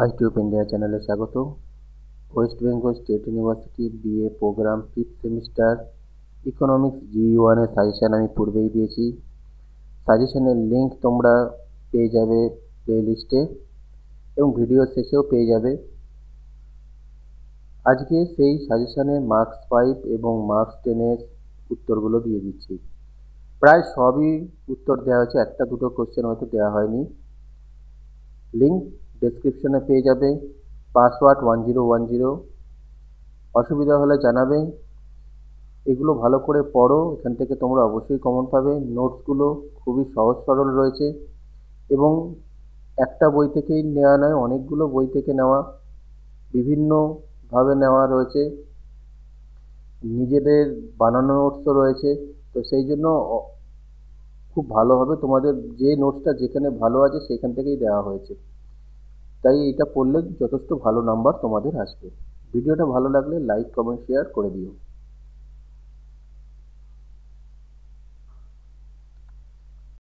আইটিউব India চ্যানেলে স্বাগত। West Bengal State University BA program 5th semester economics G1 এর suggestion আমি পূর্বেই দিয়েছি। সাজেশনের লিঙ্ক তোমরা পেয়ে যাবে প্লেলিস্টে এবং ভিডিও শেষেও পেয়ে যাবে। আজকে সেই সাজেশনের মার্কস 5 এবং মার্কস 10 এর উত্তরগুলো দিয়ে দিচ্ছি। প্রায় সবই উত্তর দেওয়া হয়েছে, একটা দুটো কোশ্চেন হয়তো দেওয়া হয়নি। লিঙ্ক ডেসক্রিপশনে পেয়ে যাবে। পাসওয়ার্ড 1010। অসুবিধা হলে জানাবে। এগুলো ভালো করে পড়ো, এখান থেকে তোমরা অবশ্যই কমন পাবে। নোটসগুলো খুবই সহজ সরল রয়েছে এবং একটা বই থেকেই নেওয়া নয়, অনেকগুলো বই থেকে নেওয়া, বিভিন্নভাবে নেওয়া রয়েছে, নিজেদের বানানো নোটসও রয়েছে। তো সেই জন্য খুব ভালো হবে। তোমাদের যে নোটসটা যেখানে ভালো আছে সেখান থেকেই দেওয়া হয়েছে, তাই এটা পড়লে যথেষ্ট ভালো নাম্বার তোমাদের আসবে। ভিডিওটা ভালো লাগলে লাইক কমেন্ট শেয়ার করে দিও।